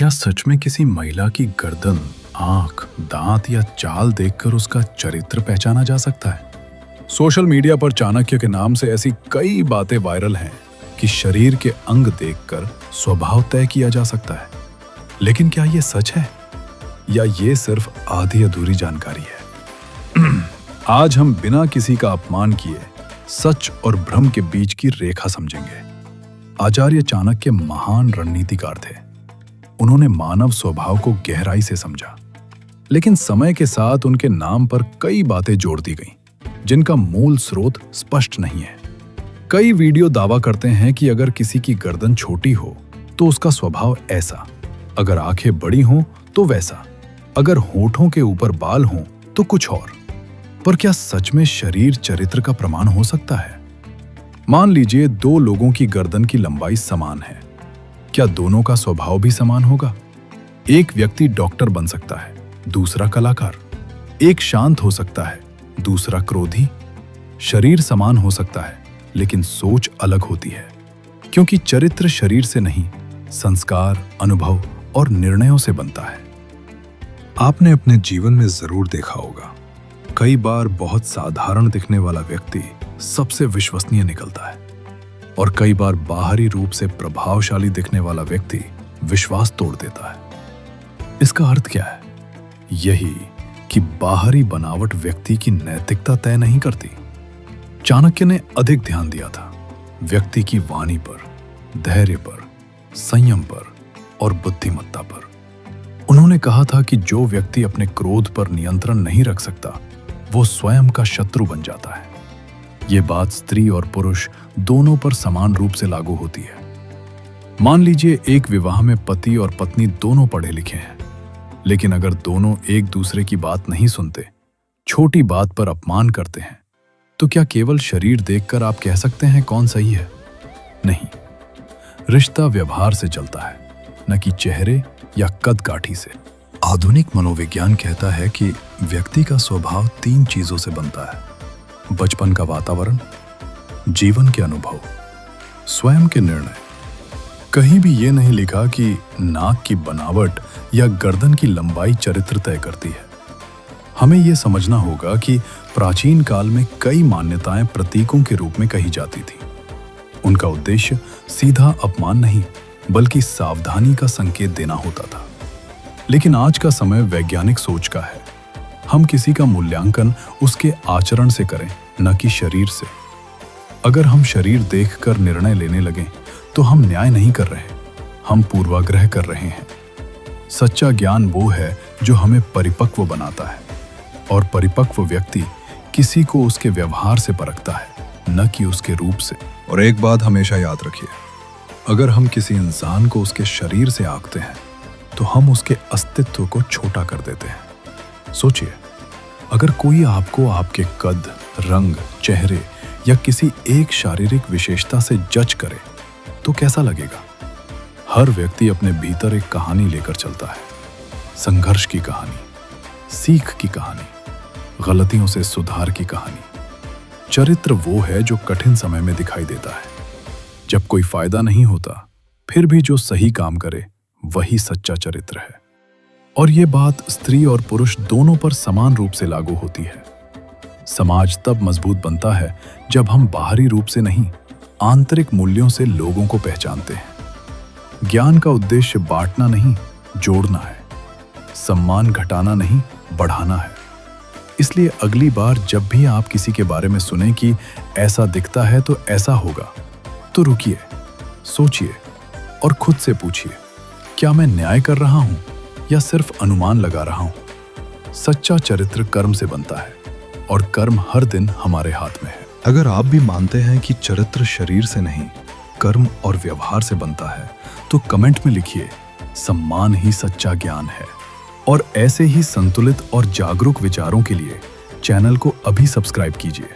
क्या सच में किसी महिला की गर्दन, आंख, दांत या चाल देखकर उसका चरित्र पहचाना जा सकता है? सोशल मीडिया पर चाणक्य के नाम से ऐसी कई बातें वायरल हैं कि शरीर के अंग देखकर स्वभाव तय किया जा सकता है। लेकिन क्या ये सच है या ये सिर्फ आधी अधूरी जानकारी है? आज हम बिना किसी का अपमान किए सच और भ्रम के बीच की रेखा समझेंगे। आचार्य चाणक्य महान रणनीतिकार थे। उन्होंने मानव स्वभाव को गहराई से समझा, लेकिन समय के साथ उनके नाम पर कई बातें जोड़ दी गईं, जिनका मूल स्रोत स्पष्ट नहीं है। कई वीडियो दावा करते हैं कि अगर किसी की गर्दन छोटी हो तो उसका स्वभाव ऐसा, अगर आंखें बड़ी हों तो वैसा, अगर होठों के ऊपर बाल हों तो कुछ और। पर क्या सच में शरीर चरित्र का प्रमाण हो सकता है? मान लीजिए दो लोगों की गर्दन की लंबाई समान है, क्या दोनों का स्वभाव भी समान होगा? एक व्यक्ति डॉक्टर बन सकता है, दूसरा कलाकार। एक शांत हो सकता है, दूसरा क्रोधी। शरीर समान हो सकता है, लेकिन सोच अलग होती है, क्योंकि चरित्र शरीर से नहीं, संस्कार, अनुभव और निर्णयों से बनता है। आपने अपने जीवन में जरूर देखा होगा, कई बार बहुत साधारण दिखने वाला व्यक्ति सबसे विश्वसनीय निकलता है, और कई बार बाहरी रूप से प्रभावशाली दिखने वाला व्यक्ति विश्वास तोड़ देता है। इसका अर्थ क्या है? यही कि बाहरी बनावट व्यक्ति की नैतिकता तय नहीं करती। चाणक्य ने अधिक ध्यान दिया था व्यक्ति की वाणी पर, धैर्य पर, संयम पर और बुद्धिमत्ता पर। उन्होंने कहा था कि जो व्यक्ति अपने क्रोध पर नियंत्रण नहीं रख सकता, वो स्वयं का शत्रु बन जाता है। ये बात स्त्री और पुरुष दोनों पर समान रूप से लागू होती है। मान लीजिए एक विवाह में पति और पत्नी दोनों पढ़े लिखे हैं, लेकिन अगर दोनों एक दूसरे की बात नहीं सुनते, छोटी बात पर अपमान करते हैं, तो क्या केवल शरीर देखकर आप कह सकते हैं कौन सही है? नहीं, रिश्ता व्यवहार से चलता है, न कि चेहरे या कद काठी से। आधुनिक मनोविज्ञान कहता है कि व्यक्ति का स्वभाव 3 चीजों से बनता है: बचपन का वातावरण, जीवन के अनुभव, स्वयं के निर्णय। कहीं भी ये नहीं लिखा कि नाक की बनावट या गर्दन की लंबाई चरित्र तय करती है। हमें यह समझना होगा कि प्राचीन काल में कई मान्यताएं प्रतीकों के रूप में कही जाती थी। उनका उद्देश्य सीधा अपमान नहीं, बल्कि सावधानी का संकेत देना होता था। लेकिन आज का समय वैज्ञानिक सोच का है। हम किसी का मूल्यांकन उसके आचरण से करें, न कि शरीर से। अगर हम शरीर देखकर निर्णय लेने लगें, तो हम न्याय नहीं कर रहे, हम पूर्वाग्रह कर रहे हैं। सच्चा ज्ञान वो है जो हमें परिपक्व बनाता है, और परिपक्व व्यक्ति किसी को उसके व्यवहार से परखता है, न कि उसके रूप से। और एक बात हमेशा याद रखिए, अगर हम किसी इंसान को उसके शरीर से आंकते हैं, तो हम उसके अस्तित्व को छोटा कर देते हैं। सोचिए, अगर कोई आपको आपके कद, रंग, चेहरे या किसी एक शारीरिक विशेषता से जज करे, तो कैसा लगेगा? हर व्यक्ति अपने भीतर एक कहानी लेकर चलता है। संघर्ष की कहानी, सीख की कहानी, गलतियों से सुधार की कहानी। चरित्र वो है जो कठिन समय में दिखाई देता है। जब कोई फायदा नहीं होता, फिर भी जो सही काम करे, वही सच्चा चरित्र है। और ये बात स्त्री और पुरुष दोनों पर समान रूप से लागू होती है। समाज तब मजबूत बनता है जब हम बाहरी रूप से नहीं, आंतरिक मूल्यों से लोगों को पहचानते हैं। ज्ञान का उद्देश्य बांटना नहीं, जोड़ना है। सम्मान घटाना नहीं, बढ़ाना है। इसलिए अगली बार जब भी आप किसी के बारे में सुने कि ऐसा दिखता है तो ऐसा होगा, तो रुकिए, सोचिए और खुद से पूछिए, क्या मैं न्याय कर रहा हूं या सिर्फ अनुमान लगा रहा हूं? सच्चा चरित्र कर्म से बनता है, और कर्म हर दिन हमारे हाथ में है। अगर आप भी मानते हैं कि चरित्र शरीर से नहीं, कर्म और व्यवहार से बनता है, तो कमेंट में लिखिए, सम्मान ही सच्चा ज्ञान है। और ऐसे ही संतुलित और जागरूक विचारों के लिए चैनल को अभी सब्सक्राइब कीजिए।